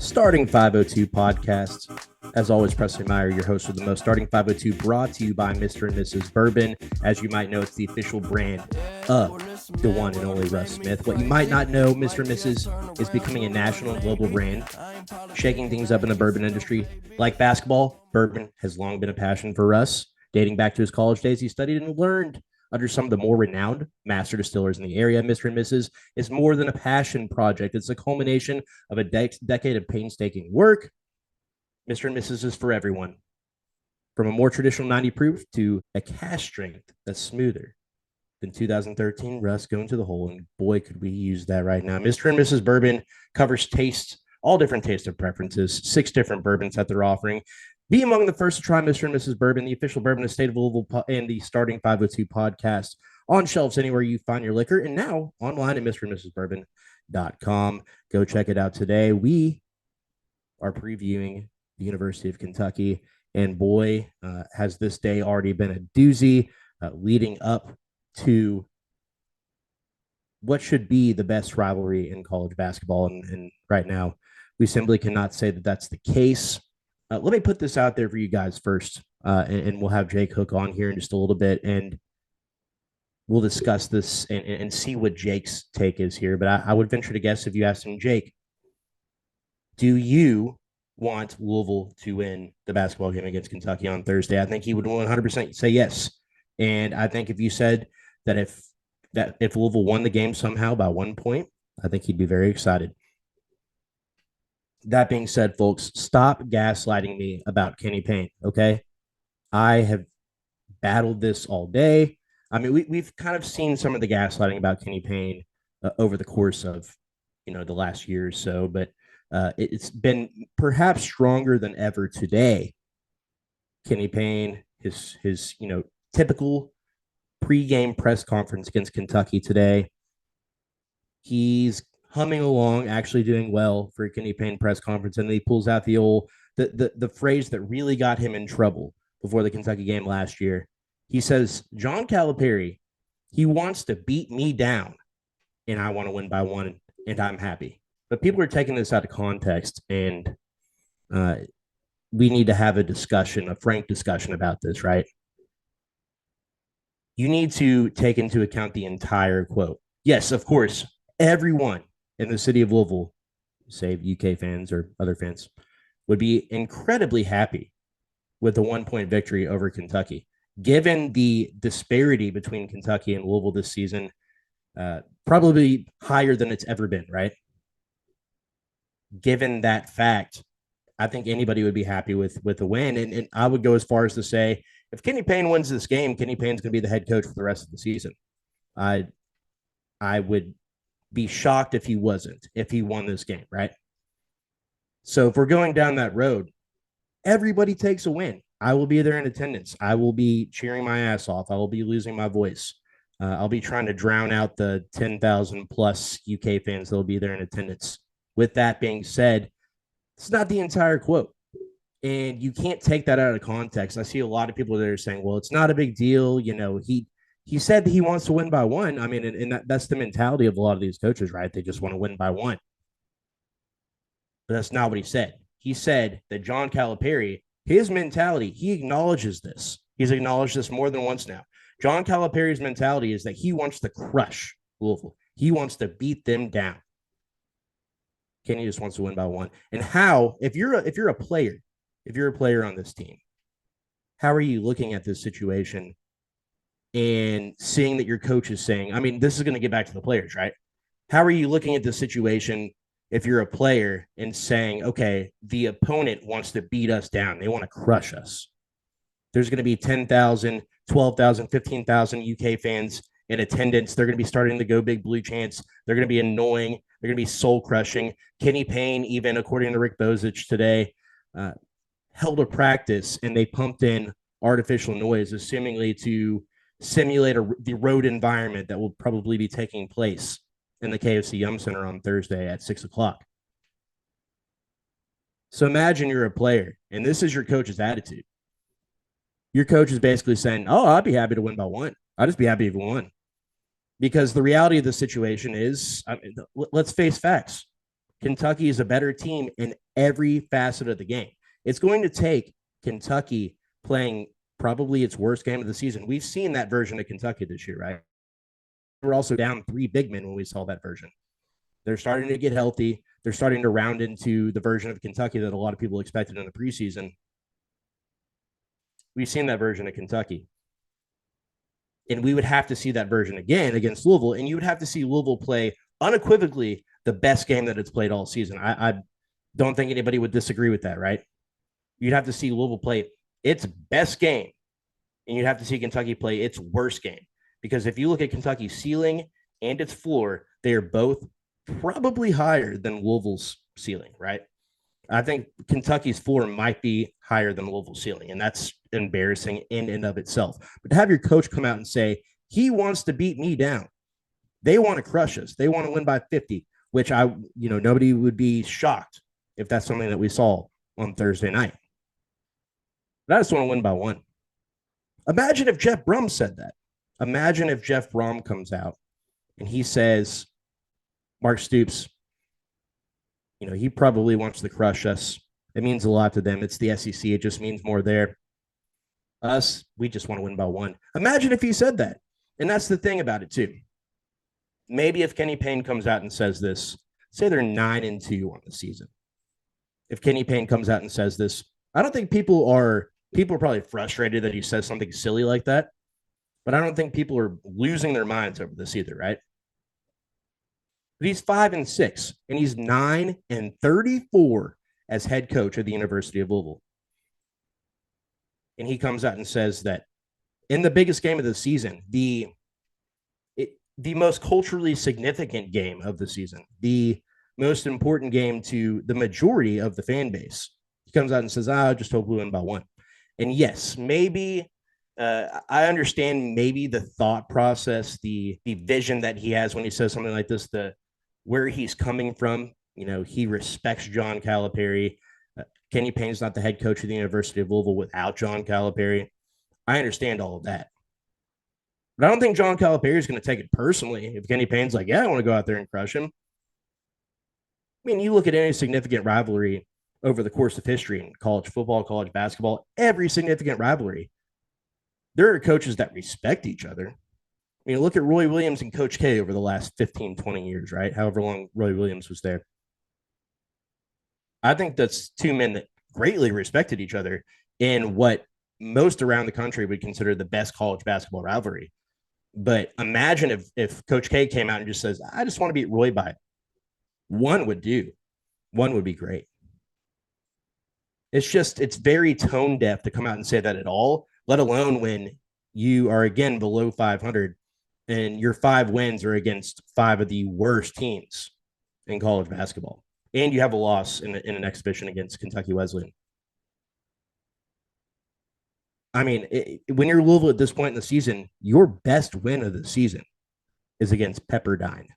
Starting 502 podcast. As always, Presley Meyer, your host with the most. Starting 502 brought to you by Mr. and Mrs. Bourbon. As you might know, it's the official brand of the one and only Russ Smith. What you might not know, Mr. and Mrs. is becoming a national and global brand, shaking things up in the bourbon industry. Like basketball, bourbon has long been a passion for Russ. Dating back to his college days, he studied and learned under some of the more renowned master distillers in the area. Mr. and Mrs. is more than a passion project. It's a culmination of a decade of painstaking work. Mr. and Mrs. is for everyone. From a more traditional 90 proof to a cask strength that's smoother than 2013 Russ going to the hole. And boy, could we use that right now. Mr. and Mrs. Bourbon covers tastes, all different taste of preferences, 6 different bourbons that they're offering. Be among the first to try Mr. and Mrs. Bourbon, the official bourbon of the state of Louisville, and the Starting 502 podcast on shelves anywhere you find your liquor, and now online at mrandmrsbourbon.com. Go check it out today. We are previewing the University of Kentucky, and boy, has this day already been a doozy, leading up to what should be the best rivalry in college basketball, and right now we simply cannot say that that's the case. Let me put this out there for you guys first, and we'll have Jake Hook on here in just a little bit, and we'll discuss this and see what Jake's take is here. But I would venture to guess, if you asked him, Jake, do you want Louisville to win the basketball game against Kentucky on Thursday? I think he would 100% say yes. And I think if you said that if Louisville won the game somehow by 1 point, I think he'd be very excited. That being said, folks, stop gaslighting me about Kenny Payne, okay? I have battled this all day. I mean, we've kind of seen some of the gaslighting about Kenny Payne over the course of, the last year or so, but it's been perhaps stronger than ever today. Kenny Payne, his typical pregame press conference against Kentucky today, he's humming along, actually doing well for a Kenny Payne press conference, and he pulls out the phrase that really got him in trouble before the Kentucky game last year. He says, John Calipari, he wants to beat me down, and I want to win by 1, and I'm happy. But people are taking this out of context, and we need to have a frank discussion about this, right? You need to take into account the entire quote. Yes, of course, everyone in the city of Louisville, save UK fans or other fans, would be incredibly happy with a 1-point victory over Kentucky. Given the disparity between Kentucky and Louisville this season, probably higher than it's ever been, right? Given that fact, I think anybody would be happy with a win. And I would go as far as to say, if Kenny Payne wins this game, Kenny Payne's going to be the head coach for the rest of the season. I would be shocked if he won this game, right? So if we're going down that road, everybody takes a win. I will be there in attendance. I will be cheering my ass off. I will be losing my voice. I'll be trying to drown out the 10,000 plus UK fans that will be there in attendance. With that being said, it's not the entire quote, and you can't take that out of context. I see a lot of people that are saying, well, it's not a big deal. He said that he wants to win by 1. I mean, and that's the mentality of a lot of these coaches, right? They just want to win by 1. But that's not what he said. He said that John Calipari, his mentality, he acknowledges this. He's acknowledged this more than once now. John Calipari's mentality is that he wants to crush Louisville. He wants to beat them down. Kenny just wants to win by 1. And how, if you're a player on this team, how are you looking at this situation and seeing that your coach is saying, I mean, this is going to get back to the players, right? How are you looking at this situation if you're a player and saying, okay, the opponent wants to beat us down. They want to crush us. There's going to be 10,000, 12,000, 15,000 UK fans in attendance. They're going to be starting the Go Big Blue chants. They're going to be annoying. They're going to be soul crushing. Kenny Payne, even according to Rick Bozich today, held a practice and they pumped in artificial noise, seemingly to simulate the road environment that will probably be taking place in the KFC Yum Center on Thursday at 6:00. So imagine you're a player and this is your coach's attitude. Your coach is basically saying, oh, I'd be happy to win by 1. I'd just be happy if we won. Because the reality of the situation is, let's face facts. Kentucky is a better team in every facet of the game. It's going to take Kentucky playing probably its worst game of the season. We've seen that version of Kentucky this year, right? We're also down 3 big men when we saw that version. They're starting to get healthy. They're starting to round into the version of Kentucky that a lot of people expected in the preseason. We've seen that version of Kentucky. And we would have to see that version again against Louisville. And you would have to see Louisville play unequivocally the best game that it's played all season. I don't think anybody would disagree with that, right? You'd have to see Louisville play its best game, and you'd have to see Kentucky play its worst game. Because if you look at Kentucky's ceiling and its floor, they are both probably higher than Louisville's ceiling, right? I think Kentucky's floor might be higher than Louisville's ceiling, and that's embarrassing in and of itself. But to have your coach come out and say, he wants to beat me down. They want to crush us. They want to win by 50, which nobody would be shocked if that's something that we saw on Thursday night. But I just want to win by 1. Imagine if Jeff Brum said that. Imagine if Jeff Brum comes out and he says, Mark Stoops, he probably wants to crush us. It means a lot to them. It's the SEC. It just means more there. Us, we just want to win by 1. Imagine if he said that. And that's the thing about it, too. Maybe if Kenny Payne comes out and says this, say they're 9-2 on the season. If Kenny Payne comes out and says this, I don't think people are probably frustrated that he says something silly like that. But I don't think people are losing their minds over this either, right? But he's 5-6, and he's 9-34 as head coach at the University of Louisville. And he comes out and says that in the biggest game of the season, the most culturally significant game of the season, the most important game to the majority of the fan base, he comes out and says, I just hope we win by 1. And yes, maybe I understand maybe the thought process, the vision that he has when he says something like this, where he's coming from. He respects John Calipari. Kenny Payne's not the head coach of the University of Louisville without John Calipari. I understand all of that. But I don't think John Calipari is going to take it personally if Kenny Payne's like, yeah, I want to go out there and crush him. I mean, you look at any significant rivalry over the course of history in college football, college basketball, every significant rivalry, there are coaches that respect each other. I mean, look at Roy Williams and Coach K over the last 15, 20 years, right? However long Roy Williams was there. I think that's 2 men that greatly respected each other in what most around the country would consider the best college basketball rivalry. But imagine if Coach K came out and just says, I just want to beat Roy by 1 would do. 1 would be great. It's very tone deaf to come out and say that at all, let alone when you are, again, below 500 and your 5 wins are against 5 of the worst teams in college basketball. And you have a loss in an exhibition against Kentucky Wesleyan. I mean, when you're Louisville at this point in the season, your best win of the season is against Pepperdine.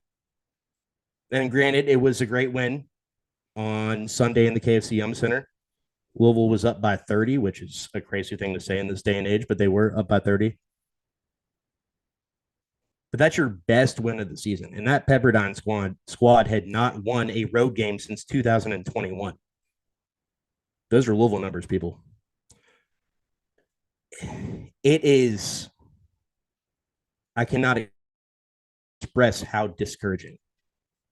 And granted, it was a great win on Sunday in the KFC Yum Center. Louisville was up by 30, which is a crazy thing to say in this day and age, but they were up by 30. But that's your best win of the season. And that Pepperdine squad had not won a road game since 2021. Those are Louisville numbers, people. It is, I cannot express how discouraging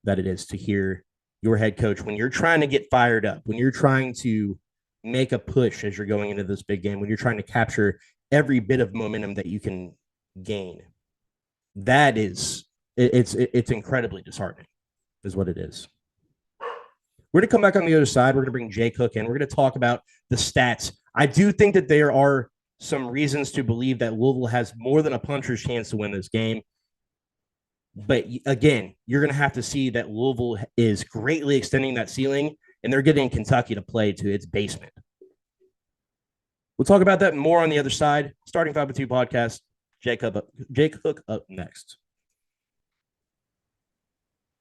that it is to hear your head coach when you're trying to get fired up, when you're trying to make a push as you're going into this big game, when you're trying to capture every bit of momentum that you can gain. That is, it's incredibly disheartening, is what it is. We're going to come back on the other side. We're going to bring Jake Hook in. We're going to talk about the stats. I do think that there are some reasons to believe that Louisville has more than a puncher's chance to win this game. But again, you're going to have to see that Louisville is greatly extending that ceiling, and they're getting Kentucky to play to its basement. We'll talk about that more on the other side. Starting 502 podcast. Jake Hook up next.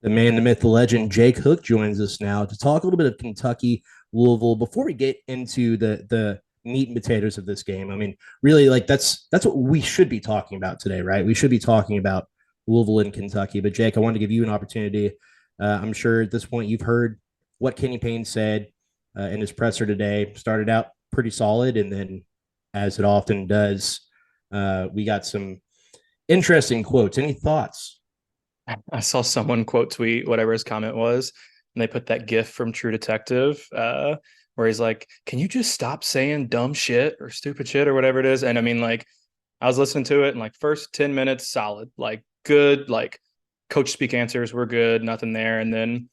The man, the myth, the legend, Jake Hook joins us now to talk a little bit of Kentucky, Louisville. Before we get into the meat and potatoes of this game, I mean, really, like that's what we should be talking about today, right? We should be talking about Louisville and Kentucky. But Jake, I wanted to give you an opportunity. I'm sure at this point you've heard what Kenny Payne said in his presser today. Started out pretty solid, and then, as it often does, we got some interesting quotes. Any thoughts? I saw someone quote tweet whatever his comment was, and they put that GIF from True Detective, where he's like, "Can you just stop saying dumb shit or stupid shit or whatever it is?" And I mean, like, I was listening to it, and like first 10 minutes, solid, like good, like coach speak answers were good, nothing there, and then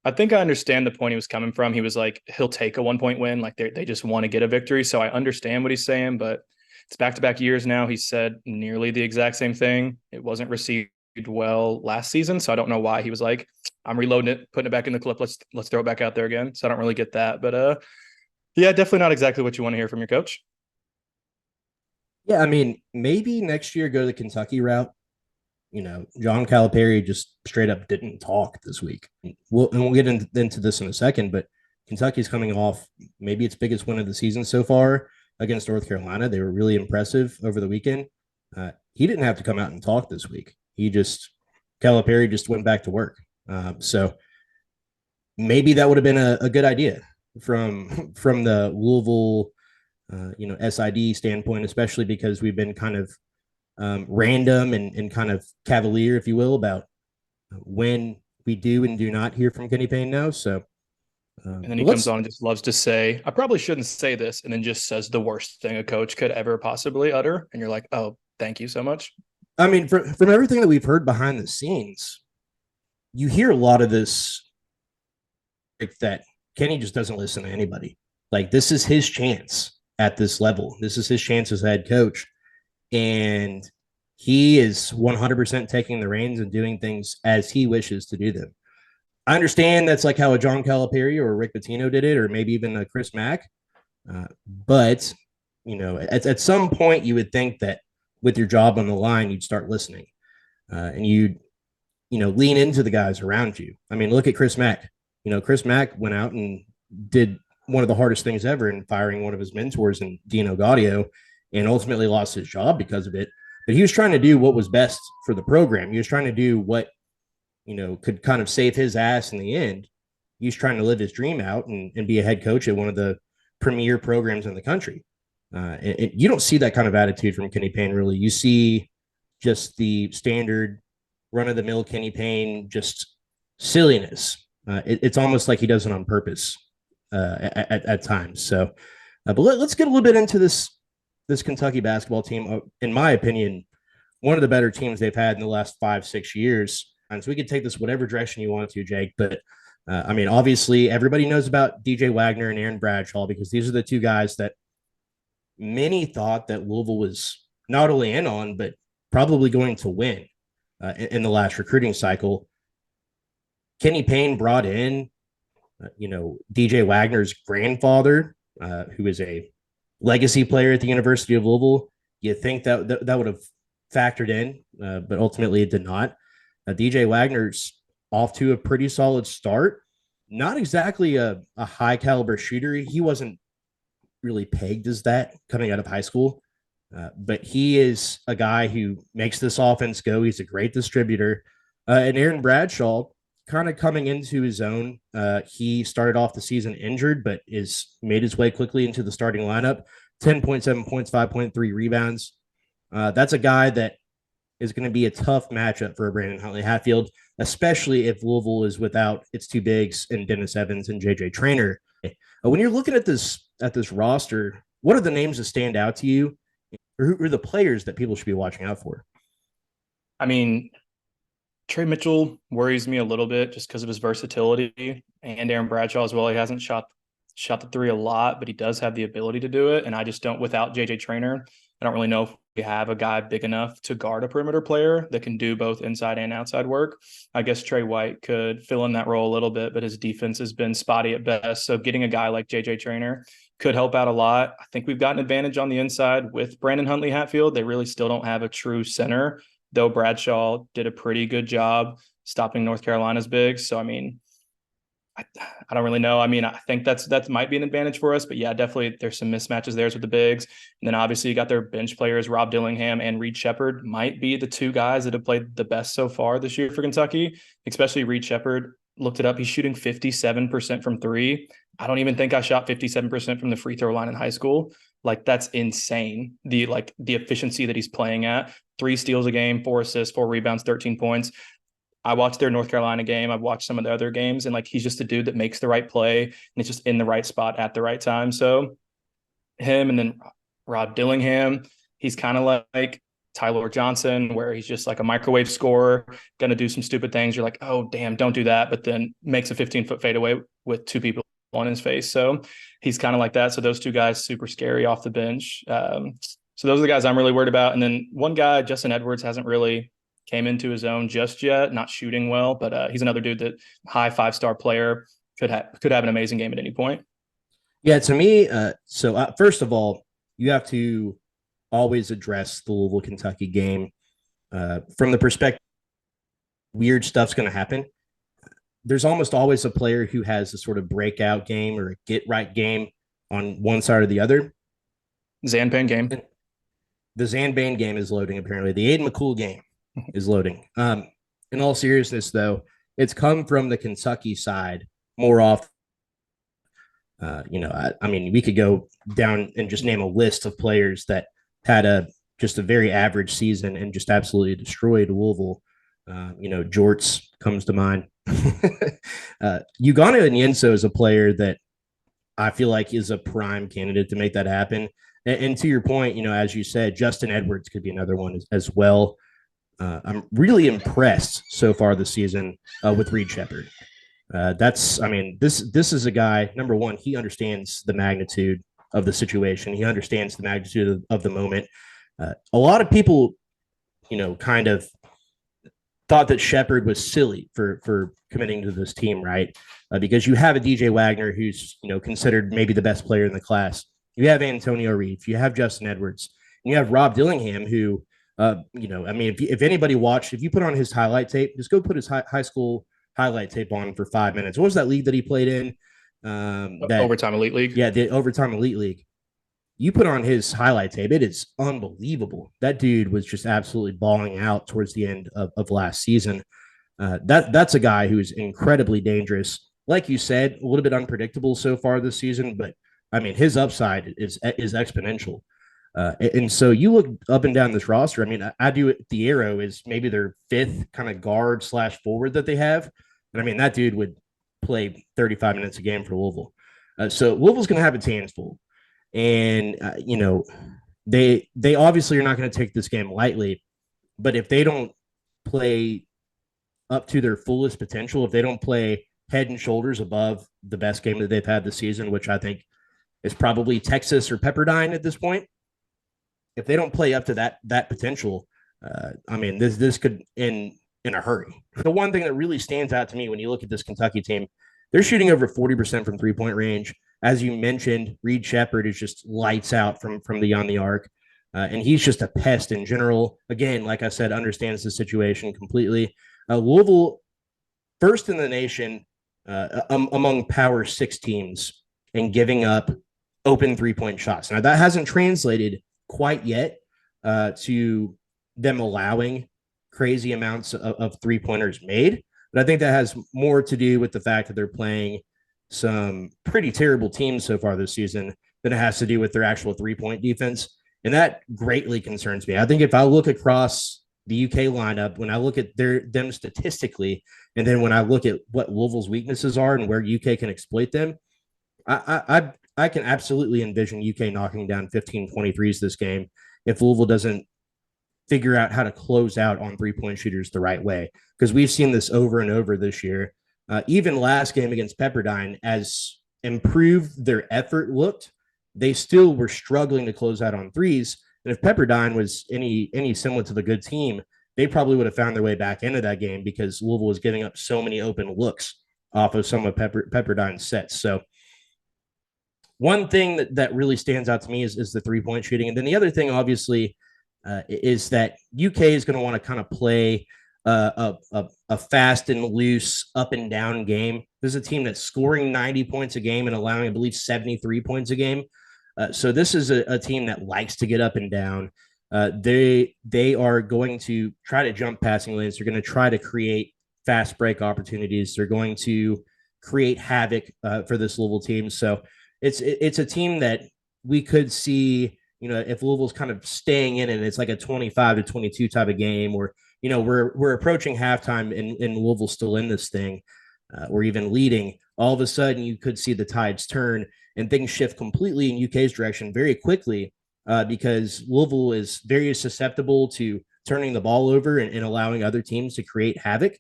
I think I understand the point he was coming from. He was like, he'll take a 1 point win. Like they just want to get a victory. So I understand what he's saying, but it's back to back years now. He said nearly the exact same thing. It wasn't received well last season. So I don't know why he was like, I'm reloading it, putting it back in the clip. Let's throw it back out there again. So I don't really get that. But yeah, definitely not exactly what you want to hear from your coach. Yeah, I mean, maybe next year go the Kentucky route. John Calipari just straight up didn't talk this week. We'll get into this in a second, but Kentucky's coming off maybe its biggest win of the season so far against North Carolina. They were really impressive over the weekend. He didn't have to come out and talk this week. Calipari just went back to work. So maybe that would have been a good idea from the Louisville, SID standpoint, especially because we've been kind of random and kind of cavalier, if you will, about when we do and do not hear from Kenny Payne now. So, And then he comes let's. on and just loves to say, I probably shouldn't say this, and then just says the worst thing a coach could ever possibly utter. And you're like, oh, thank you so much. I mean, from everything that we've heard behind the scenes, you hear a lot of this, like, that Kenny just doesn't listen to anybody. Like, this is his chance at this level. This is his chance as head coach, and he is 100% taking the reins and doing things as he wishes to do them. I understand that's like how a John Calipari or a Rick Pitino did it, or maybe even a Chris Mack. But at some point, you would think that with your job on the line, you'd start listening, and you'd lean into the guys around you. I mean, look at Chris Mack. Chris Mack went out and did one of the hardest things ever in firing one of his mentors in Dino Gaudio, and ultimately lost his job because of it. But he was trying to do what was best for the program. He was trying to do what could kind of save his ass in the end. He was trying to live his dream out and be a head coach at one of the premier programs in the country. You don't see that kind of attitude from Kenny Payne, really. You see just the standard run of the mill Kenny Payne, just silliness. It's almost like he does it on purpose at times. So, but let's get a little bit into this Kentucky basketball team. In my opinion, one of the better teams they've had in the last 5-6 years. And so we could take this whatever direction you want to, Jake. But I mean, obviously, everybody knows about DJ Wagner and Aaron Bradshaw because these are the two guys that many thought that Louisville was not only in on, but probably going to win in the last recruiting cycle. Kenny Payne brought in, DJ Wagner's grandfather, who is a legacy player at the University of Louisville. You think that would have factored in, but ultimately it did not. DJ Wagner's off to a pretty solid start. Not exactly a high caliber shooter. He wasn't really pegged as that coming out of high school, but he is a guy who makes this offense go. He's a great distributor. And Aaron Bradshaw, kind of coming into his own. He started off the season injured, but is made his way quickly into the starting lineup. 10.7 points, 5.3 rebounds. That's a guy that is going to be a tough matchup for Brandon Huntley-Hatfield, especially if Louisville is without its two bigs and Dennis Evans and JJ Traynor. When you're looking at this roster, what are the names that stand out to you, or who are the players that people should be watching out for? I mean, Trey Mitchell worries me a little bit just because of his versatility, and Aaron Bradshaw as well. He hasn't shot the three a lot, but he does have the ability to do it. And I just don't, without JJ Traynor, I don't really know if we have a guy big enough to guard a perimeter player that can do both inside and outside work. I guess Trey White could fill in that role a little bit, but his defense has been spotty at best. So getting a guy like JJ Traynor could help out a lot. I think we've got an advantage on the inside with Brandon Huntley-Hatfield. They really still don't have a true center, though Bradshaw did a pretty good job stopping North Carolina's bigs. So, I mean, I don't really know. I mean, I think that might be an advantage for us, but yeah, definitely there's some mismatches there with the bigs. And then obviously you got their bench players, Rob Dillingham and Reed Shepherd might be the two guys that have played the best so far this year for Kentucky, especially Reed Shepherd. looked it up. He's shooting 57% from three. I don't even think I shot 57% from the free throw line in high school. Like, that's insane. The efficiency that he's playing at. 3 steals a game, 4 assists, 4 rebounds, 13 points. I watched their North Carolina game. I've watched some of the other games, and like, he's just a dude that makes the right play, and it's just in the right spot at the right time. So him, and then Rob Dillingham, he's kind of like Ty-Laur Johnson, where he's just like a microwave scorer, going to do some stupid things. You're like, oh, damn, don't do that. But then makes a 15-foot fadeaway with 2 people on his face. So he's kind of like that. So those 2 guys, super scary off the bench. So those are the guys I'm really worried about. And then one guy, Justin Edwards, hasn't really came into his own just yet, not shooting well, but he's another dude that high 5-star player could have an amazing game at any point. Yeah, to me, first of all, you have to always address the Louisville Kentucky game from the perspective weird stuff's going to happen. There's almost always a player who has a sort of breakout game or a get right game on one side or the other. Zanban game. And the Zanban game is loading, apparently. The Aiden McCool game is loading. In all seriousness, though, it's come from the Kentucky side more often. I mean, we could go down and just name a list of players that had just a very average season and just absolutely destroyed Louisville. Jorts comes to mind. Ugonna Onyenso is a player that I feel like is a prime candidate to make that happen. And to your point, as you said, Justin Edwards could be another one as well. I'm really impressed so far this season with Reed Sheppard. This is a guy, number one, he understands the magnitude of the situation. He understands the magnitude of the moment. A lot of people, kind of thought that Sheppard was silly for committing to this team, right? Because you have a DJ Wagner who's, considered maybe the best player in the class. You have Antonio Reed, you have Justin Edwards, and you have Rob Dillingham, who, if anybody watched, if you put on his highlight tape, just go put his high school highlight tape on for 5 minutes. What was that league that he played in? Overtime Elite League. Yeah, the Overtime Elite League. You put on his highlight tape, it is unbelievable. That dude was just absolutely balling out towards the end of last season. That's a guy who is incredibly dangerous. Like you said, a little bit unpredictable so far this season, but I mean, his upside is exponential. And so you look up and down this roster. I mean, I do it. The Arrow is maybe their 5th kind of guard / forward that they have. And I mean, that dude would play 35 minutes a game for Louisville. So Louisville's going to have its hands full. And, they obviously are not going to take this game lightly. But if they don't play up to their fullest potential, if they don't play head and shoulders above the best game that they've had this season, which I think is probably Texas or Pepperdine at this point, if they don't play up to that potential, this could end in a hurry. The one thing that really stands out to me when you look at this Kentucky team, they're shooting over 40% from 3-point range. As you mentioned, Reed Sheppard is just lights out from beyond the arc, and he's just a pest in general. Again, like I said, understands the situation completely. Louisville, first in the nation among Power 6 teams in giving up open 3-point shots. Now, that hasn't translated quite yet to them allowing crazy amounts of 3-pointers made. But I think that has more to do with the fact that they're playing some pretty terrible teams so far this season than it has to do with their actual 3-point defense. And that greatly concerns me. I think if I look across the UK lineup, when I look at them statistically, and then when I look at what Louisville's weaknesses are and where UK can exploit them, I can absolutely envision UK knocking down 15-23s this game if Louisville doesn't figure out how to close out on 3-point shooters the right way. Because we've seen this over and over this year. Even last game against Pepperdine, as improved their effort looked, they still were struggling to close out on threes. And if Pepperdine was any semblance of a good team, they probably would have found their way back into that game because Louisville was giving up so many open looks off of some of Pepperdine's sets. So one thing that really stands out to me is the 3-point shooting. And then the other thing, obviously, is that UK is going to want to kind of play a fast and loose up and down game. This is a team that's scoring 90 points a game and allowing, I believe, 73 points a game. So this is a team that likes to get up and down. They are going to try to jump passing lanes. They're going to try to create fast break opportunities. They're going to create havoc for this Louisville team. So it's a team that we could see, if Louisville's kind of staying in it, it's like a 25-22 type of game, or we're approaching halftime and Louisville's still in this thing, or even leading. All of a sudden, you could see the tides turn and things shift completely in UK's direction very quickly, because Louisville is very susceptible to turning the ball over and allowing other teams to create havoc.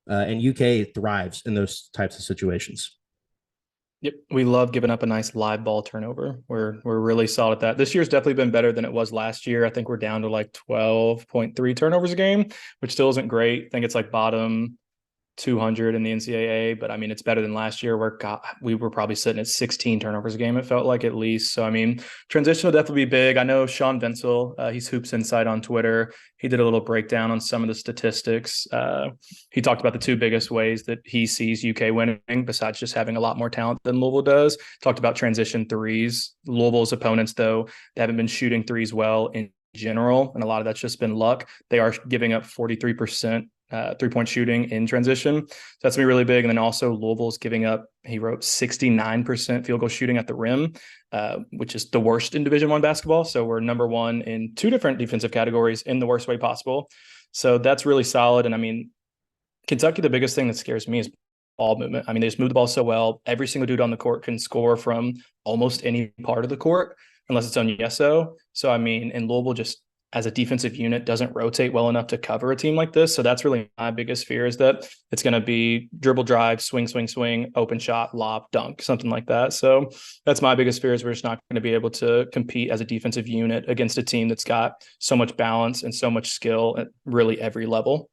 And UK thrives in those types of situations. Yep, we love giving up a nice live ball turnover. We're really solid at that. This year's definitely been better than it was last year. I think we're down to like 12.3 turnovers a game, which still isn't great. I think it's like bottom 200 in the NCAA, but I mean, it's better than last year where we were probably sitting at 16 turnovers a game. It felt like, at least. So, I mean, transition will definitely be big. I know Sean Vinsel, he's Hoops Insight on Twitter. He did a little breakdown on some of the statistics. He talked about the two biggest ways that he sees UK winning, besides just having a lot more talent than Louisville does. Talked about transition threes. Louisville's opponents, though, they haven't been shooting threes well in general, and a lot of that's just been luck. They are giving up 43% three-point shooting in transition. So that's going to be really big. And then also Louisville's giving up, he wrote 69% field goal shooting at the rim, which is the worst in Division I basketball. So we're number one in two different defensive categories in the worst way possible. So that's really solid. And I mean, Kentucky, the biggest thing that scares me is ball movement. I mean, they just move the ball so well. Every single dude on the court can score from almost any part of the court, unless it's on Yeso. So, I mean, and Louisville just, as a defensive unit, doesn't rotate well enough to cover a team like this. So that's really my biggest fear, is that it's going to be dribble, drive, swing, swing, swing, open shot, lob, dunk, something like that. So that's my biggest fear, is we're just not going to be able to compete as a defensive unit against a team that's got so much balance and so much skill at really every level.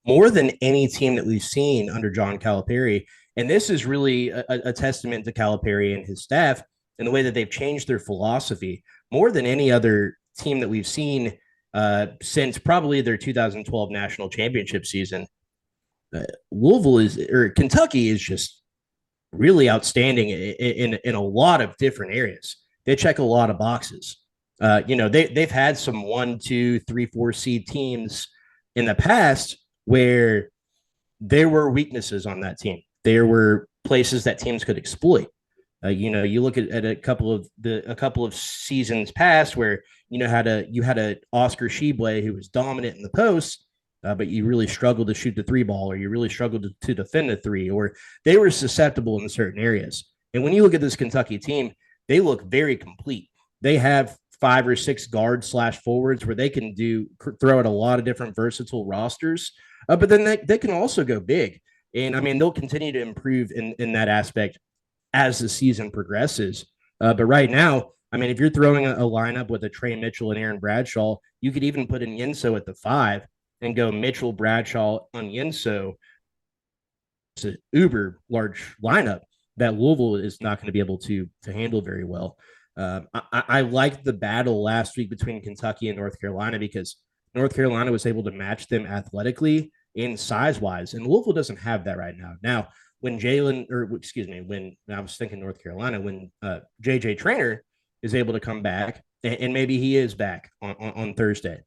More than any team that we've seen under John Calipari. And this is really a testament to Calipari and his staff and the way that they've changed their philosophy more than any other team that we've seen since probably their 2012 national championship season. Kentucky is just really outstanding in a lot of different areas. They check a lot of boxes. They've had some 1, 2, 3, 4 seed teams in the past where there were weaknesses on that team. There were places that teams could exploit. You look at a couple of seasons past where you had a Oscar Tshiebwe who was dominant in the post, but you really struggled to shoot the three ball, or you really struggled to defend the three, or they were susceptible in certain areas. And when you look at this Kentucky team, they look very complete. They have 5 or 6 guards / forwards where they can throw out a lot of different versatile rosters, but then they can also go big. And I mean, they'll continue to improve in that aspect as the season progresses. But right now, I mean, if you're throwing a lineup with a Trey Mitchell and Aaron Bradshaw, you could even put in Yenso at the 5 and go Mitchell, Bradshaw on Yenso. It's an uber large lineup that Louisville is not going to be able to handle very well. I liked the battle last week between Kentucky and North Carolina, because North Carolina was able to match them athletically and size-wise, and Louisville doesn't have that right now. Now, when I was thinking North Carolina, when JJ Traynor is able to come back, and maybe he is back on Thursday,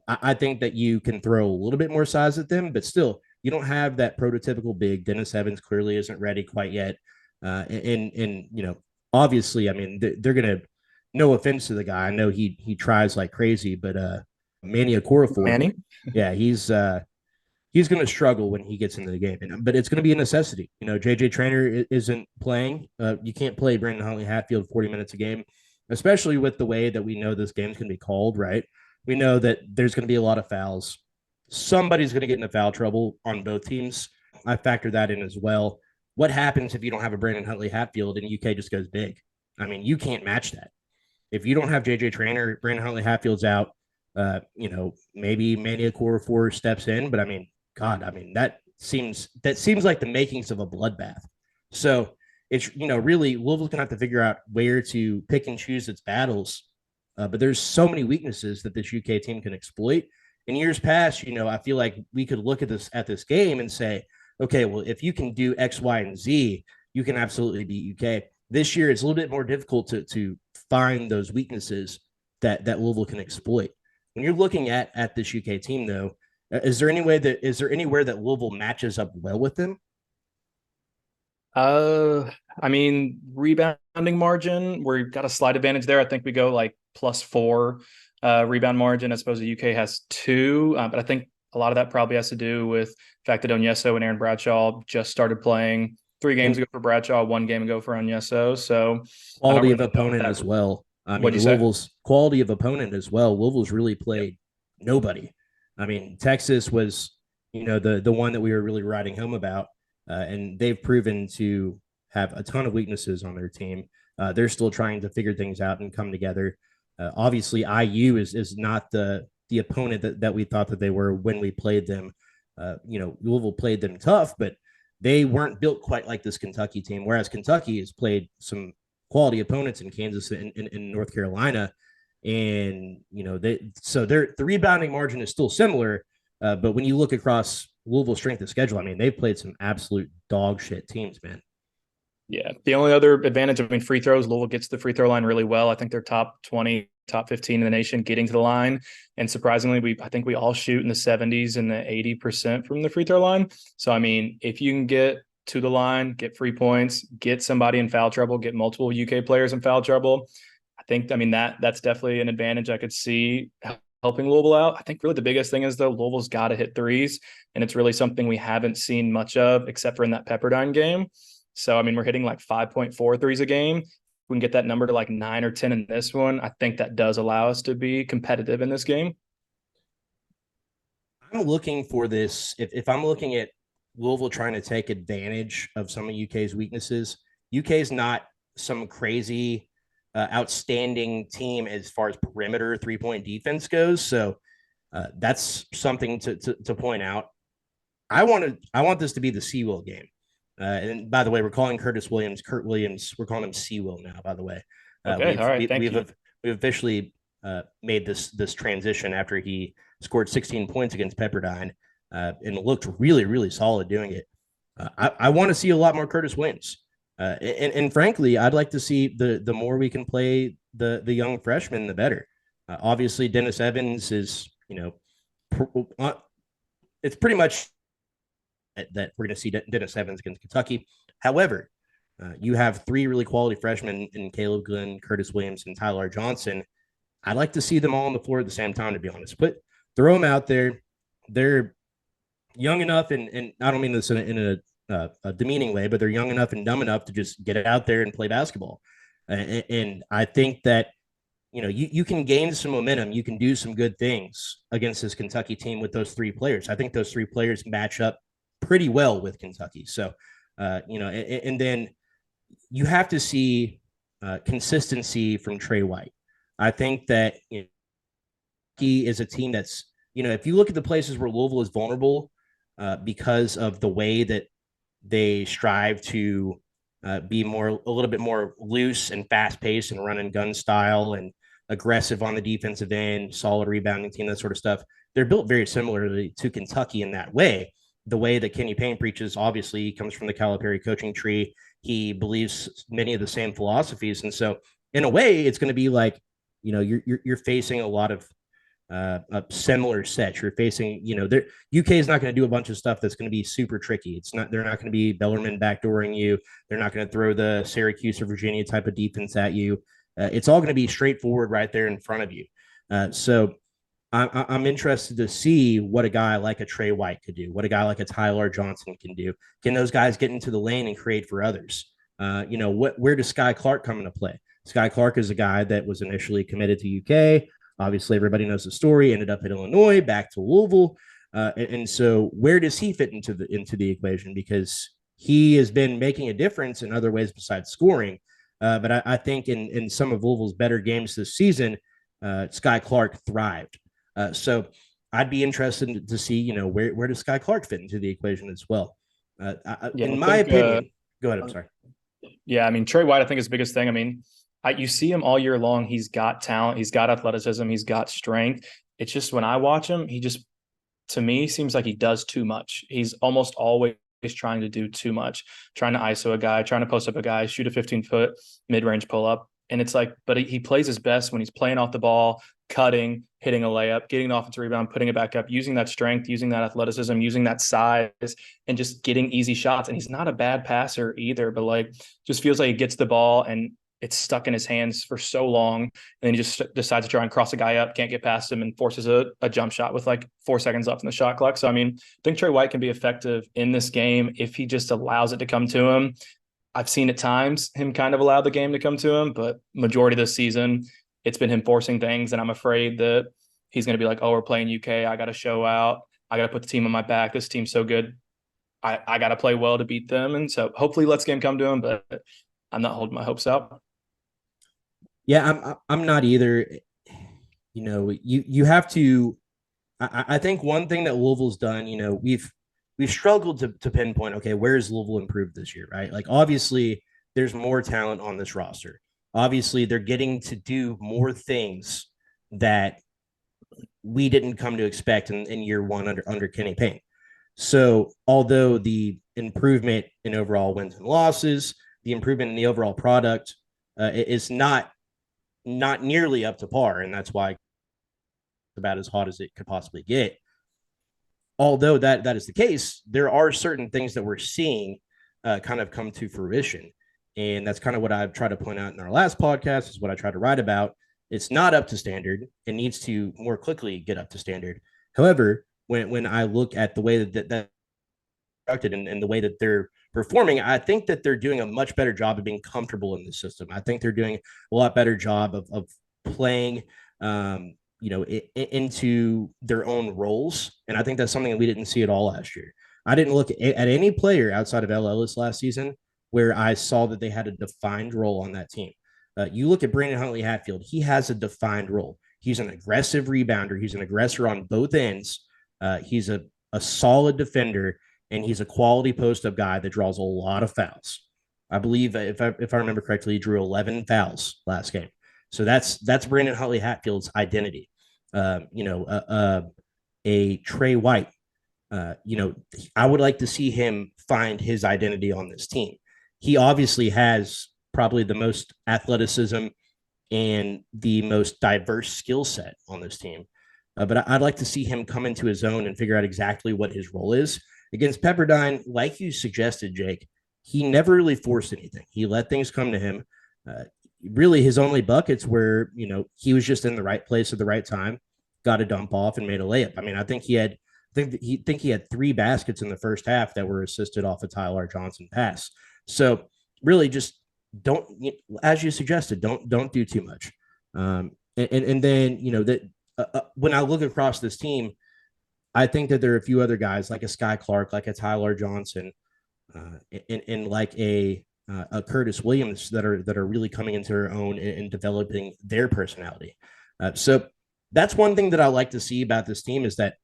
I think that you can throw a little bit more size at them, but still, you don't have that prototypical big. Dennis Evans clearly isn't ready quite yet. Obviously, I mean, they're going to, no offense to the guy, I know he tries like crazy, but Manny Okorafor, yeah, he's going to struggle when he gets into the game. But it's going to be a necessity. JJ Traynor isn't playing. You can't play Brandon Huntley-Hatfield 40 minutes a game, especially with the way that we know this game's going to be called, right? We know that there's going to be a lot of fouls. Somebody's going to get into foul trouble on both teams. I factor that in as well. What happens if you don't have a Brandon Huntley-Hatfield and UK just goes big? I mean, you can't match that. If you don't have JJ Traynor, Brandon Huntley-Hatfield's out. Maybe Manny Okorafor steps in, but I mean, God, I mean, that seems like the makings of a bloodbath. So it's, really Louisville's gonna have to figure out where to pick and choose its battles. But there's so many weaknesses that this UK team can exploit. In years past, I feel like we could look at this game and say, okay, well, if you can do X, Y, and Z, you can absolutely beat UK. This year, it's a little bit more difficult to find those weaknesses that Louisville can exploit. When you're looking at this UK team, though, Is there anywhere that Louisville matches up well with them? I mean, rebounding margin, we've got a slight advantage there. I think we go like +4 rebound margin as opposed to UK has 2. But I think a lot of that probably has to do with the fact that Onyeso and Aaron Bradshaw just started playing 3 games And ago for Bradshaw, 1 game ago for Onyeso. So I don't quality of really know if opponent that. as well. I What'd mean, you say? Louisville's quality of opponent as well. Louisville's really Yeah. played nobody. I mean, Texas was, the one that we were really writing home about, and they've proven to have a ton of weaknesses on their team. They're still trying to figure things out and come together. Obviously, IU is not the opponent that we thought that they were when we played them. Louisville played them tough, but they weren't built quite like this Kentucky team. Whereas Kentucky has played some quality opponents in Kansas and in North Carolina, and the rebounding margin is still similar. But when you look across Louisville's strength of schedule, I mean, they've played some absolute dog shit teams, man. Yeah. The only other advantage, I mean, free throws, Louisville gets the free throw line really well. I think they're top 20, top 15 in the nation getting to the line. And surprisingly, I think we all shoot in the 70s and the 80% from the free throw line. So, I mean, if you can get to the line, get free points, get somebody in foul trouble, get multiple UK players in foul trouble, I mean, that's definitely an advantage I could see helping Louisville out. I think really the biggest thing is though, Louisville's got to hit threes. And it's really something we haven't seen much of except for in that Pepperdine game. So, I mean, we're hitting like 5.4 threes a game. We can get that number to like 9 or 10 in this one. I think that does allow us to be competitive in this game. I'm looking for this. If I'm looking at Louisville trying to take advantage of some of UK's weaknesses, UK's not some crazy, outstanding team as far as perimeter 3-point defense goes. So that's something to point out. I want this to be the Seawell game. And by the way, we're calling Curtis Williams Kurt Williams. We're calling him Seawell now. By the way, Okay. All right. Thank you. we've officially made this transition after he scored 16 points against Pepperdine and looked really solid doing it. I want to see a lot more Curtis Williams. And frankly, I'd like to see the more we can play the young freshmen, the better. Obviously, Dennis Evans is it's pretty much that we're going to see Dennis Evans against Kentucky. However, you have 3 really quality freshmen in Caleb Glenn, Curtis Williams, and Ty-Laur Johnson. I'd like to see them all on the floor at the same time, to be honest. But throw them out there. They're young enough, and I don't mean this in a demeaning way, but they're young enough and dumb enough to just get it out there and play basketball. And I think that you can gain some momentum. You can do some good things against this Kentucky team with those 3 players. I think those 3 players match up pretty well with Kentucky. So, and then you have to see consistency from Trey White. I think that he is a team that's, if you look at the places where Louisville is vulnerable because of the way that they strive to be a little bit more loose and fast paced and run and gun style and aggressive on the defensive end, solid rebounding team, that sort of stuff. They're built very similarly to Kentucky in that way. The way that Kenny Payne preaches, obviously, he comes from the Calipari coaching tree. He believes many of the same philosophies, and so in a way, it's going to be like, you're facing a lot of similar sets. You're facing, UK is not going to do a bunch of stuff that's going to be super tricky. They're not going to be Bellarmine backdooring you. They're not going to throw the Syracuse or Virginia type of defense at you. It's all going to be straightforward right there in front of you. So I'm interested to see what a guy like a Trey White could do, what a guy like a Ty-Laur Johnson can do. Can those guys get into the lane and create for others? Where does Sky Clark come into play? Sky Clark is a guy that was initially committed to UK. Obviously, everybody knows the story. Ended up at Illinois, back to Louisville, and so where does he fit into the equation? Because he has been making a difference in other ways besides scoring. But I think in some of Louisville's better games this season, Sky Clark thrived. So I'd be interested to see, where does Sky Clark fit into the equation as well? Yeah. In my opinion, go ahead. I'm sorry. Yeah. I mean, Trey White, I think is the biggest thing. I mean, you see him all year long. He's got talent. He's got athleticism. He's got strength. It's just when I watch him, to me, seems like he does too much. He's almost always trying to do too much, trying to ISO a guy, trying to post up a guy, shoot a 15-foot mid-range pull-up. And it's like, but he plays his best when he's playing off the ball, cutting, hitting a layup, getting the offensive rebound, putting it back up, using that strength, using that athleticism, using that size, and just getting easy shots. And he's not a bad passer either, but like just feels like he gets the ball and it's stuck in his hands for so long. And then he just decides to try and cross a guy up, can't get past him, and forces a jump shot with like 4 seconds left in the shot clock. So, I mean, I think Trey White can be effective in this game if he just allows it to come to him. I've seen at times him kind of allow the game to come to him, but majority of this season, it's been him forcing things. And I'm afraid that he's going to be like, oh, we're playing UK. I got to show out. I got to put the team on my back. This team's so good. I got to play well to beat them. And so hopefully let's game come to him, but I'm not holding my hopes out. Yeah, I'm not either. You have to. I think one thing that Louisville's done, we've struggled to pinpoint. Okay, where is Louisville improved this year? Right, like obviously there's more talent on this roster. Obviously, they're getting to do more things that we didn't come to expect in year one under Kenny Payne. So, although the improvement in overall wins and losses, the improvement in the overall product is not nearly up to par, and that's why it's about as hot as it could possibly get. Although that is the case, there are certain things that we're seeing kind of come to fruition, and that's kind of what I've tried to point out in our last podcast. Is what I tried to write about. It's not up to standard. It needs to more quickly get up to standard. However, when I look at the way that and the way that they're performing, I think that they're doing a much better job of being comfortable in the system. I think they're doing a lot better job of playing, into their own roles. And I think that's something that we didn't see at all last year. I didn't look at any player outside of L. Ellis last season where I saw that they had a defined role on that team. You look at Brandon Huntley-Hatfield, he has a defined role. He's an aggressive rebounder. He's an aggressor on both ends. He's a solid defender, and he's a quality post-up guy that draws a lot of fouls. I believe, if I remember correctly, he drew 11 fouls last game. So that's Brandon Huntley-Hatfield's identity. A Trey White. I would like to see him find his identity on this team. He obviously has probably the most athleticism and the most diverse skill set on this team. But I'd like to see him come into his own and figure out exactly what his role is. Against Pepperdine, like you suggested, Jake, he never really forced anything. He let things come to him. Really, his only buckets were, he was just in the right place at the right time, got a dump off, and made a layup. I mean, I think he had 3 baskets in the first half that were assisted off a Ty-Laur Johnson pass. So really, just don't, as you suggested, don't do too much. And then when I look across this team, I think that there are a few other guys like a Sky Clark, like a Ty-Laur Johnson, and like a Curtis Williams that are really coming into their own and developing their personality. So that's one thing that I like to see about this team is that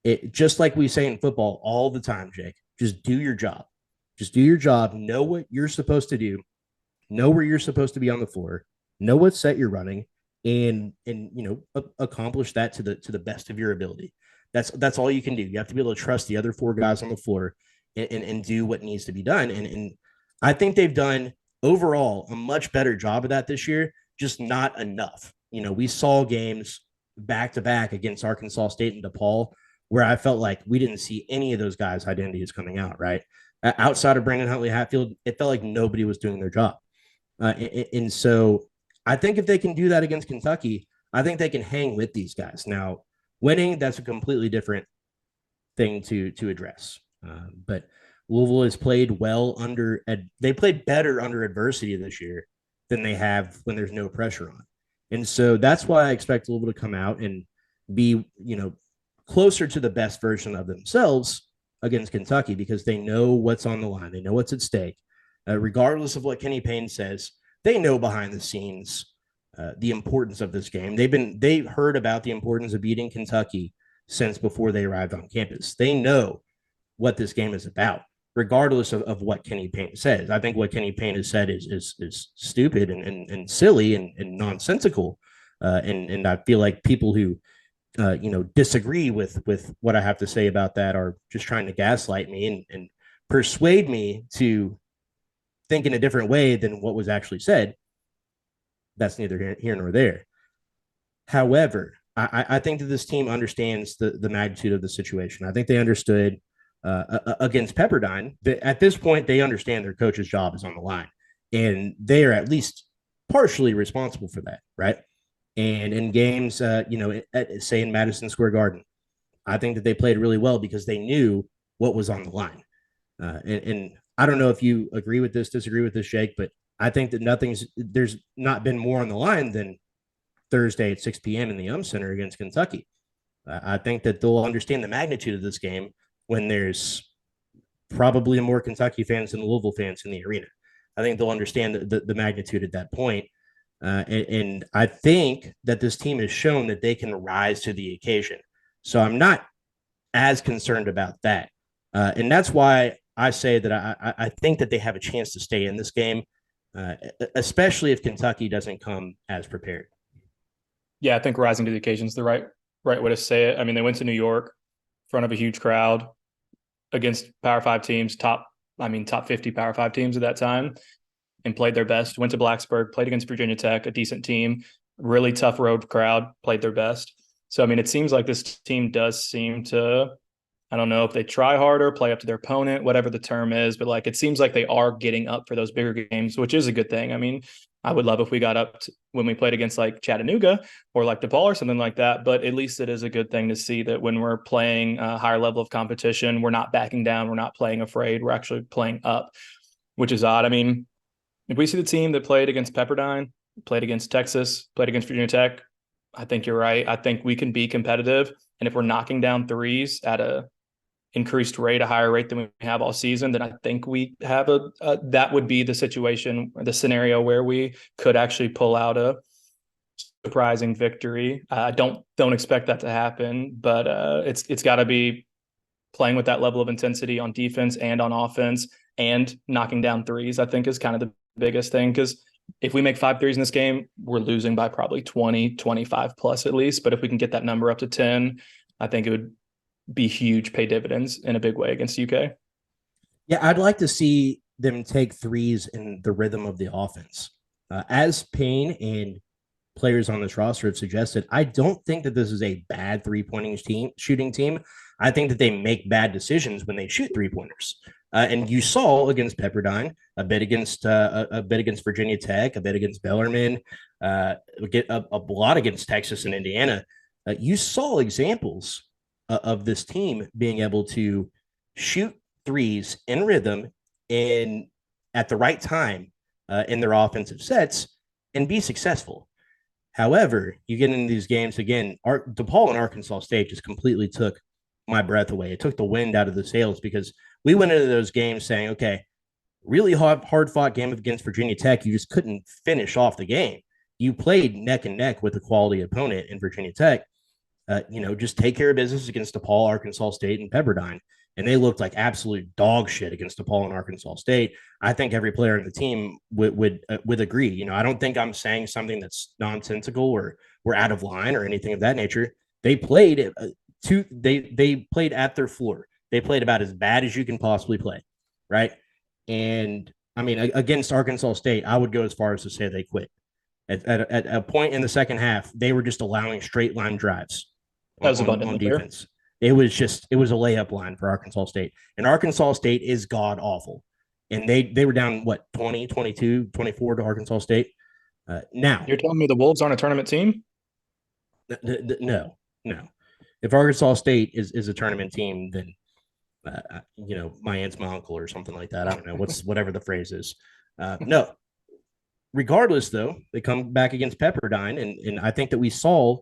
it, just like we say in football all the time, Jake, just do your job. Just do your job. Know what you're supposed to do. Know where you're supposed to be on the floor. Know what set you're running, and accomplish that to the best of your ability. That's all you can do. You have to be able to trust the other 4 guys on the floor and do what needs to be done. And I think they've done overall a much better job of that this year, just not enough. We saw games back to back against Arkansas State and DePaul where I felt like we didn't see any of those guys' identities coming out, right? Outside of Brandon Huntley-Hatfield, it felt like nobody was doing their job. And so I think if they can do that against Kentucky, I think they can hang with these guys. Now, winning, that's a completely different thing to address. But Louisville has played well they played better under adversity this year than they have when there's no pressure on. And so that's why I expect Louisville to come out and be, closer to the best version of themselves against Kentucky because they know what's on the line. They know what's at stake. Regardless of what Kenny Payne says, they know behind the scenes the importance of this game. They've heard about the importance of beating Kentucky since before they arrived on campus. They know what this game is about, regardless of what Kenny Payne says. I think what Kenny Payne has said is stupid and silly and nonsensical. And I feel like people who disagree with what I have to say about that are just trying to gaslight me and persuade me to think in a different way than what was actually said. That's neither here nor there. However, I think that this team understands the magnitude of the situation. I think they understood against Pepperdine that at this point they understand their coach's job is on the line, and they are at least partially responsible for that, right? And in games, say in Madison Square Garden, I think that they played really well because they knew what was on the line. And I don't know if you agree with this, disagree with this, Jake, but I think that there's not been more on the line than Thursday at 6 p.m. in the Center against Kentucky. I think that they'll understand the magnitude of this game when there's probably more Kentucky fans than Louisville fans in the arena. I think they'll understand the magnitude at that point. And I think that this team has shown that they can rise to the occasion. So I'm not as concerned about that. And that's why I say that I think that they have a chance to stay in this game, especially if Kentucky doesn't come as prepared. Yeah, I think rising to the occasion is the right way to say it. I mean, they went to New York in front of a huge crowd against Power 5 teams, top 50 Power 5 teams at that time, and played their best. Went to Blacksburg, played against Virginia Tech, a decent team, really tough road crowd, played their best. So, I mean, it seems like this team does seem to, I don't know if they try harder, play up to their opponent, whatever the term is, but like it seems like they are getting up for those bigger games, which is a good thing. I mean, I would love if we got up when we played against like Chattanooga or like DePaul or something like that, but at least it is a good thing to see that when we're playing a higher level of competition, we're not backing down, we're not playing afraid, we're actually playing up, which is odd. I mean, if we see the team that played against Pepperdine, played against Texas, played against Virginia Tech, I think you're right. I think we can be competitive. And if we're knocking down threes at a increased rate, a higher rate than we have all season, then I think we have that would be the situation, the scenario where we could actually pull out a surprising victory. I don't expect that to happen, but it's got to be playing with that level of intensity on defense and on offense and knocking down threes, I think is kind of the biggest thing. Because if we make 5 threes in this game, we're losing by probably 20, 25 plus at least. But if we can get that number up to 10, I think it would be huge, pay dividends in a big way against UK. Yeah, I'd like to see them take threes in the rhythm of the offense. As Payne and players on this roster have suggested, I don't think that this is a bad shooting team. I think that they make bad decisions when they shoot 3-pointers. And you saw against Pepperdine, a bit against Virginia Tech, a bit against Bellarmine, get a lot against Texas and Indiana. You saw examples of this team being able to shoot threes in rhythm and at the right time in their offensive sets and be successful. However, you get into these games again. DePaul and Arkansas State just completely took my breath away. It took the wind out of the sails because we went into those games saying, okay, really hard fought game against Virginia Tech. You just couldn't finish off the game. You played neck and neck with a quality opponent in Virginia Tech. Just take care of business against DePaul, Arkansas State, and Pepperdine. And they looked like absolute dog shit against DePaul and Arkansas State. I think every player in the team would agree. I don't think I'm saying something that's nonsensical or we're out of line or anything of that nature. They played they played at their floor. They played about as bad as you can possibly play, right? And I mean, against Arkansas State, I would go as far as to say they quit. At a point in the second half, they were just allowing straight line drives on defense. It was a layup line for Arkansas State. And Arkansas State is god awful. And they were down, 20, 22, 24 to Arkansas State. Now. You're telling me the Wolves aren't a tournament team? No. If Arkansas State is a tournament team, then, my aunt's my uncle or something like that. I don't know. Whatever the phrase is. No. Regardless, though, they come back against Pepperdine. And I think that we saw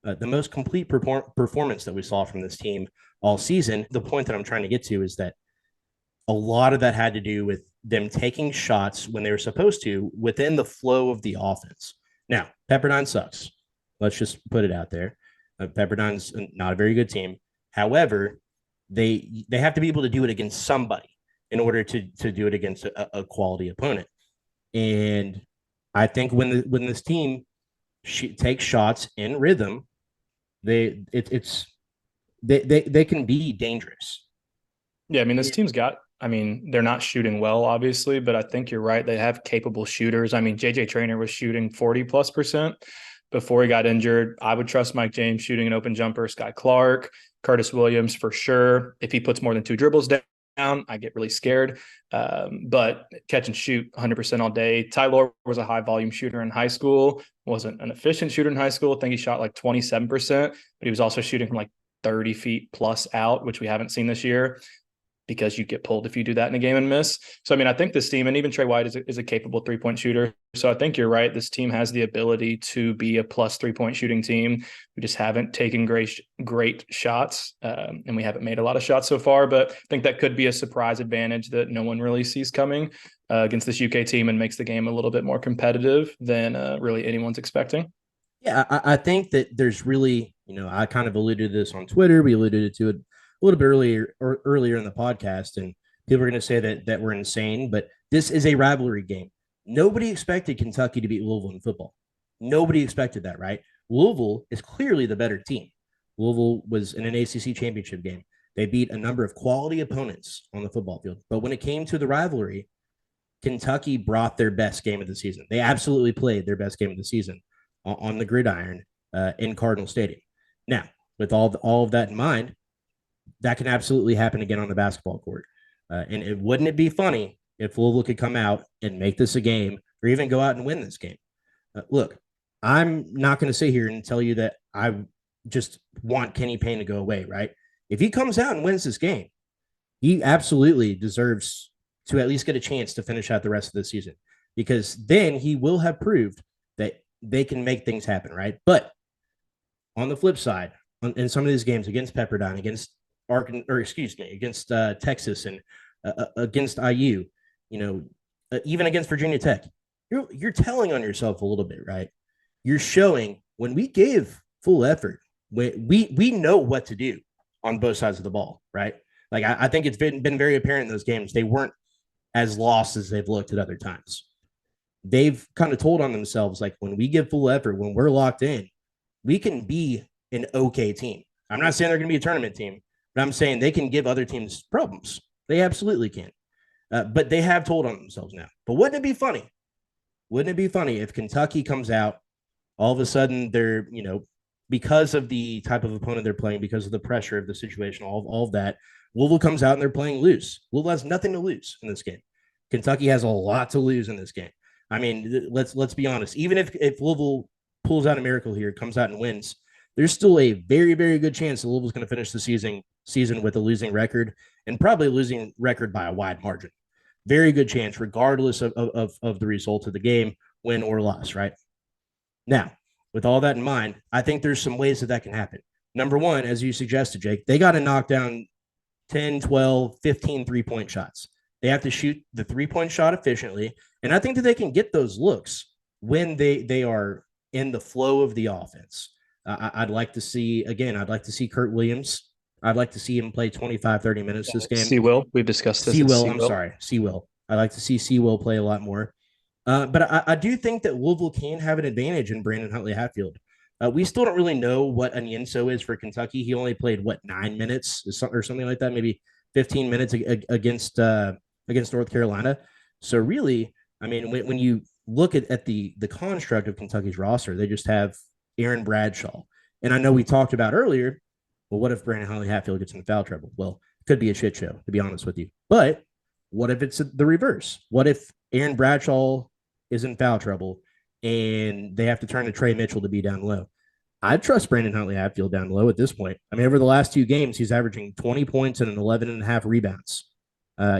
the most complete performance that we saw from this team all season. The point that I'm trying to get to is that a lot of that had to do with them taking shots when they were supposed to within the flow of the offense. Now, Pepperdine sucks. Let's just put it out there. Pepperdine's not a very good team. However, they have to be able to do it against somebody in order to do it against a quality opponent. And I think when this team takes shots in rhythm, they can be dangerous. Yeah, I mean, this team's got, they're not shooting well, obviously, but I think you're right. They have capable shooters. I mean, JJ Traynor was shooting 40+%. before he got injured. I would trust Mike James shooting an open jumper, Sky Clark, Curtis Williams for sure. If he puts more than 2 dribbles down, I get really scared. But catch and shoot 100% all day. Ty-Laur was a high volume shooter in high school, wasn't an efficient shooter in high school. I think he shot like 27%, but he was also shooting from like 30 feet plus out, which we haven't seen this year, because you get pulled if you do that in a game and miss. So, I mean, I think this team, and even Trey White is a capable 3-point shooter. So I think you're right. This team has the ability to be a plus 3-point shooting team. We just haven't taken great shots, and we haven't made a lot of shots so far. But I think that could be a surprise advantage that no one really sees coming against this UK team, and makes the game a little bit more competitive than really anyone's expecting. Yeah, I think that there's really, I kind of alluded to this on Twitter. We alluded to it a little bit earlier in the podcast, and people are going to say that we're insane, but this is a rivalry game. Nobody expected Kentucky to beat Louisville in football. Nobody expected that, right? Louisville is clearly the better team. Louisville was in an ACC championship game. They beat a number of quality opponents on the football field. But when it came to the rivalry, Kentucky brought their best game of the season. They absolutely played their best game of the season on the gridiron in Cardinal Stadium. Now, with all of that in mind, that can absolutely happen again on the basketball court. And wouldn't it be funny if Louisville could come out and make this a game, or even go out and win this game? Look, I'm not going to sit here and tell you that I just want Kenny Payne to go away, right? If he comes out and wins this game, he absolutely deserves to at least get a chance to finish out the rest of the season, because then he will have proved that they can make things happen, right? But on the flip side, in some of these games against Pepperdine, against against Texas, and against IU, even against Virginia Tech, you're telling on yourself a little bit, right? You're showing, when we give full effort, we know what to do on both sides of the ball, right? Like, I think it's been very apparent in those games. They weren't as lost as they've looked at other times. They've kind of told on themselves, like, when we give full effort, when we're locked in, we can be an okay team. I'm not saying they're going to be a tournament team, but I'm saying they can give other teams problems. They absolutely can. But they have told on themselves now. But wouldn't it be funny? Wouldn't it be funny if Kentucky comes out, all of a sudden they're, because of the type of opponent they're playing, because of the pressure of the situation, all of that, Louisville comes out and they're playing loose. Louisville has nothing to lose in this game. Kentucky has a lot to lose in this game. I mean, let's be honest. Even if Louisville pulls out a miracle here, comes out and wins, there's still a very, very good chance that Louisville's going to finish the season with a losing record, and probably a losing record by a wide margin. Very good chance, regardless of the result of the game, win or loss, right? Now, with all that in mind, I think there's some ways that can happen. Number one, as you suggested, Jake, they got to knock down 10, 12, 15 3-point shots. They have to shoot the 3-point shot efficiently. And I think that they can get those looks when they are in the flow of the offense. I'd like to see Kurt Williams. I'd like to see him play 25, 30 minutes this game. Seawill, we've discussed this. Seawill. I'd like to see Seawill play a lot more. But I do think that Louisville can have an advantage in Brandon Huntley-Hatfield. We still don't really know what Anienso is for Kentucky. He only played, 9 minutes or something like that, maybe 15 minutes against North Carolina. So really, I mean, when you look at the construct of Kentucky's roster, they just have Aaron Bradshaw. And I know we talked about earlier, well, what if Brandon Huntley-Hatfield gets in foul trouble? Well, it could be a shit show, to be honest with you. But what if it's the reverse? What if Aaron Bradshaw is in foul trouble and they have to turn to Trey Mitchell to be down low? I'd trust Brandon Huntley-Hatfield down low at this point. I mean, over the last 2 games, he's averaging 20 points and 11.5 rebounds.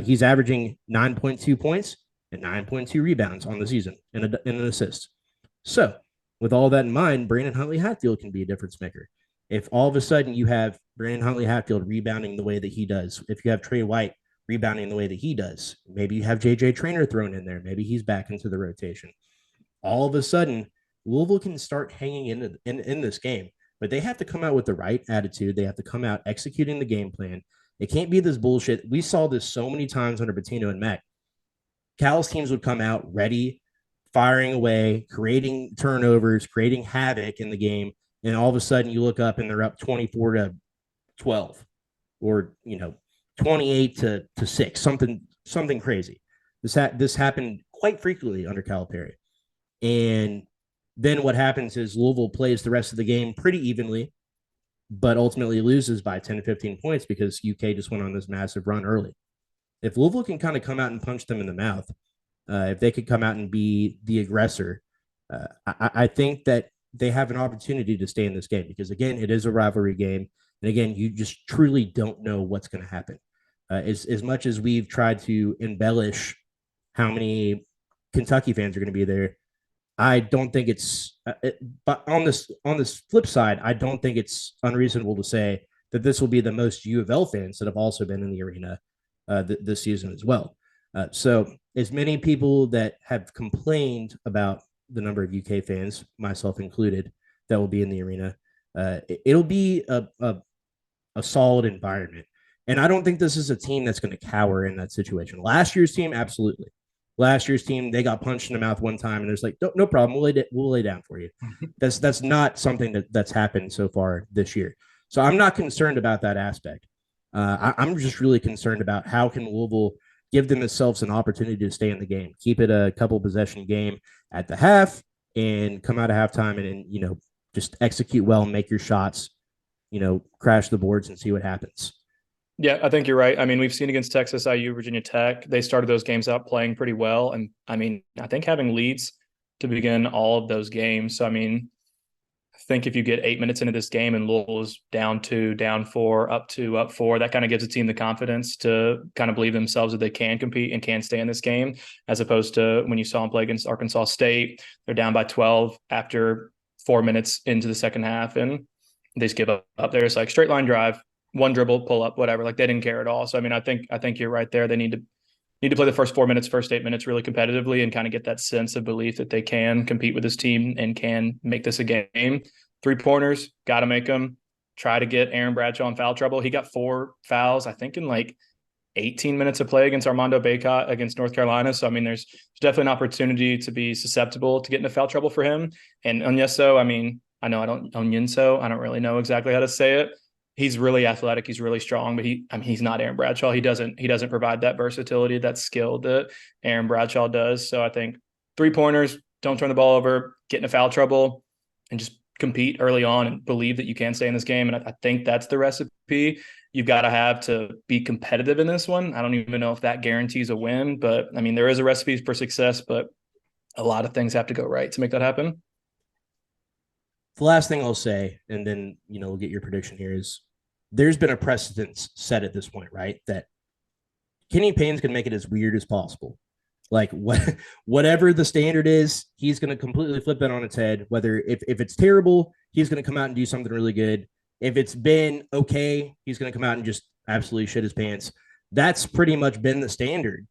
He's averaging 9.2 points and 9.2 rebounds on the season and an assist. So with all that in mind, Brandon Huntley-Hatfield can be a difference maker. If all of a sudden you have Brandon Huntley-Hatfield rebounding the way that he does, if you have Trey White rebounding the way that he does, maybe you have JJ Traynor thrown in there, maybe he's back into the rotation. All of a sudden, Louisville can start hanging in this game, but they have to come out with the right attitude. They have to come out executing the game plan. It can't be this bullshit. We saw this so many times under Pitino and Mack. Cal's teams would come out ready, firing away, creating turnovers, creating havoc in the game, and all of a sudden you look up and they're up 24-12, or 28-6, something crazy. This happened quite frequently under Calipari, and Then what happens is Louisville plays the rest of the game pretty evenly, but ultimately loses by 10 to 15 points because UK just went on this massive run early. If Louisville can kind of come out and punch them in the mouth, if they could come out and be the aggressor, I think that they have an opportunity to stay in this game because, again, it is a rivalry game. And again, you just truly don't know what's going to happen. As much as we've tried to embellish how many Kentucky fans are going to be there, I don't think it's. But on this flip side, I don't think it's unreasonable to say that this will be the most U of L fans that have also been in the arena this season as well. So, as many people that have complained about the number of UK fans, myself included, that will be in the arena, it'll be a solid environment. And I don't think this is a team that's going to cower in that situation. Last year's team, absolutely. Last year's team, they got punched in the mouth one time, and there's like, no problem, we'll lay down for you. That's not something that's happened so far this year. So I'm not concerned about that aspect. I'm just really concerned about how can Louisville give themselves an opportunity to stay in the game, keep it a couple possession game at the half, and come out of halftime and just execute well and make your shots, crash the boards and see what happens. Yeah, I think you're right. I mean, we've seen against Texas, IU, Virginia Tech, they started those games out playing pretty well. And I mean, I think having leads to begin all of those games. So, I mean, I think if you get 8 minutes into this game and Louisville's down 2, down 4, up 2, up 4, that kind of gives the team the confidence to kind of believe themselves that they can compete and can stay in this game, as opposed to when you saw them play against Arkansas State, they're down by 12 after 4 minutes into the second half and they just give up there. It's like straight line drive, one dribble, pull up, whatever. Like they didn't care at all. So I mean, I think you're right there. They need to play the first 4 minutes, first 8 minutes really competitively and kind of get that sense of belief that they can compete with this team and can make this a game. 3-pointers, got to make them. Try to get Aaron Bradshaw in foul trouble. He got 4 fouls, I think, in like 18 minutes of play against Armando Bacot against North Carolina. So, I mean, there's definitely an opportunity to be susceptible to get into foul trouble for him. And Onyeso, I mean, I don't really know exactly how to say it. He's really athletic. He's really strong, but he's not Aaron Bradshaw. He doesn't provide that versatility, that skill that Aaron Bradshaw does. So I think 3-pointers, don't turn the ball over, get into foul trouble, and just compete early on and believe that you can stay in this game. And I think that's the recipe you've got to have to be competitive in this one. I don't even know if that guarantees a win, but I mean, there is a recipe for success, but a lot of things have to go right to make that happen. The last thing I'll say, and then we'll get your prediction here, is there's been a precedence set at this point, right? That Kenny Payne's going to make it as weird as possible. Like whatever the standard is, he's going to completely flip it on its head. Whether if it's terrible, he's going to come out and do something really good. If it's been okay, he's going to come out and just absolutely shit his pants. That's pretty much been the standard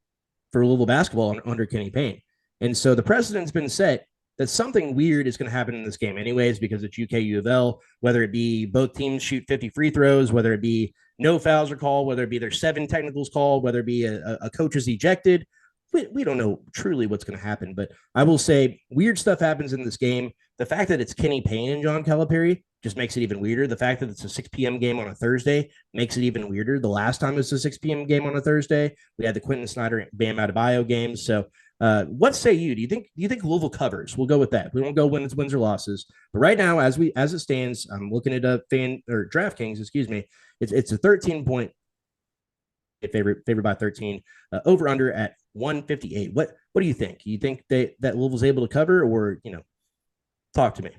for Louisville basketball under Kenny Payne. And so the precedent's been set that something weird is going to happen in this game anyways, because it's UK U of L, whether it be both teams shoot 50 free throws, whether it be no fouls are called, whether it be there's 7 technicals called, whether it be a coach is ejected. We don't know truly what's going to happen, but I will say weird stuff happens in this game. The fact that it's Kenny Payne and John Calipari just makes it even weirder. The fact that it's a 6 p.m. game on a Thursday makes it even weirder. The last time it was a 6 p.m. game on a Thursday, we had the Quentin Snyder Bam Adebayo games. So what say you? Do you think Louisville covers? We'll go with that. We won't go wins or losses. But right now, as it stands, I'm looking at a DraftKings, excuse me. It's a 13-point favored by 13, over under at 158. What do you think? You think that Louisville's able to cover, or talk to me?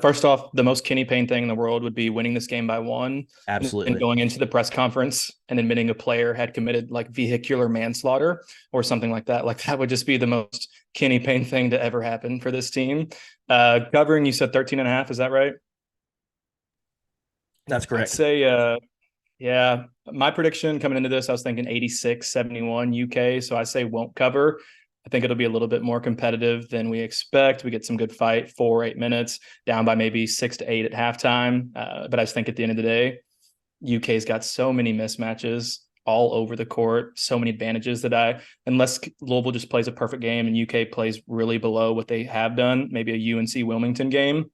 First off, the most Kenny Payne thing in the world would be winning this game by 1. Absolutely. And going into the press conference and admitting a player had committed like vehicular manslaughter or something like that. Like that would just be the most Kenny Payne thing to ever happen for this team. Covering, you said 13.5. Is that right? That's correct. I'd say, yeah, my prediction coming into this, I was thinking 86-71 UK. So I say won't cover. I think it'll be a little bit more competitive than we expect. We get some good fight, 4-8 minutes, down by maybe 6 to 8 at halftime. But I just think at the end of the day, UK's got so many mismatches all over the court, so many advantages that unless Louisville just plays a perfect game and UK plays really below what they have done, maybe a UNC Wilmington game,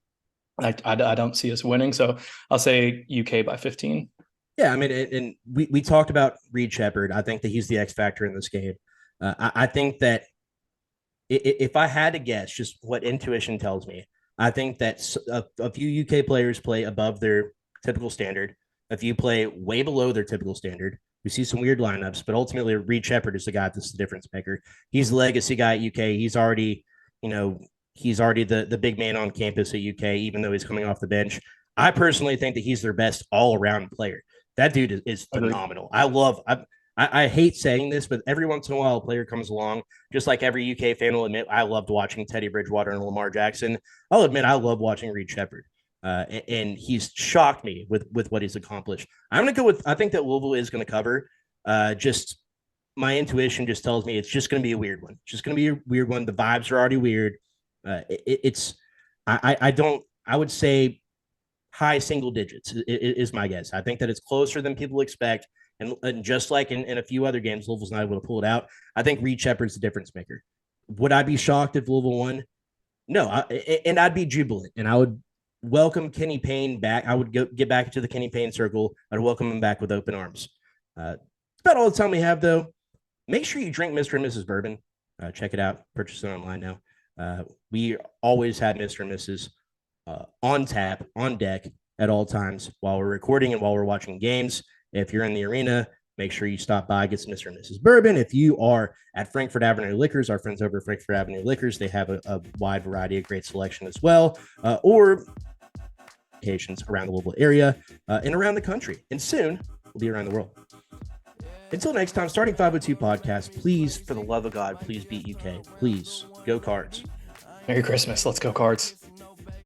I don't see us winning. So I'll say UK by 15. Yeah, I mean, and we talked about Reed Sheppard. I think that he's the X factor in this game. I think that If I had to guess, just what intuition tells me, I think that a few UK players play above their typical standard. A few play way below their typical standard. We see some weird lineups, but ultimately, Reed Shepherd is the guy that's the difference maker. He's the legacy guy at UK. He's already, you know, he's already the big man on campus at UK, even though he's coming off the bench. I personally think that he's their best all around player. That dude is phenomenal. I hate saying this, but every once in a while, a player comes along, just like every UK fan will admit, I loved watching Teddy Bridgewater and Lamar Jackson. I'll admit I love watching Reed Shepherd. And he's shocked me with what he's accomplished. I'm going to go with, I think that Louisville is going to cover. Just my intuition just tells me it's just going to be a weird one. It's just going to be a weird one. The vibes are already weird. I would say high single digits is my guess. I think that it's closer than people expect. And just like in a few other games, Louisville's not able to pull it out. I think Reed Shepherd's the difference maker. Would I be shocked if Louisville won? No, and I'd be jubilant, and I would welcome Kenny Payne back. I would get back into the Kenny Payne circle. I'd welcome him back with open arms. That's about all the time we have, though. Make sure you drink Mr. and Mrs. Bourbon. Check it out. Purchase it online now. We always have Mr. and Mrs. On tap, on deck at all times while we're recording and while we're watching games. If you're in the arena, make sure you stop by, get some Mr. and Mrs. Bourbon. If you are at Frankfort Avenue Liquors, our friends over at Frankfort Avenue Liquors, they have a wide variety of great selection as well, or locations around the Louisville area and around the country. And soon, we'll be around the world. Until next time, starting 502 podcast, please, for the love of God, please beat UK. Please, go Cards. Merry Christmas. Let's go Cards.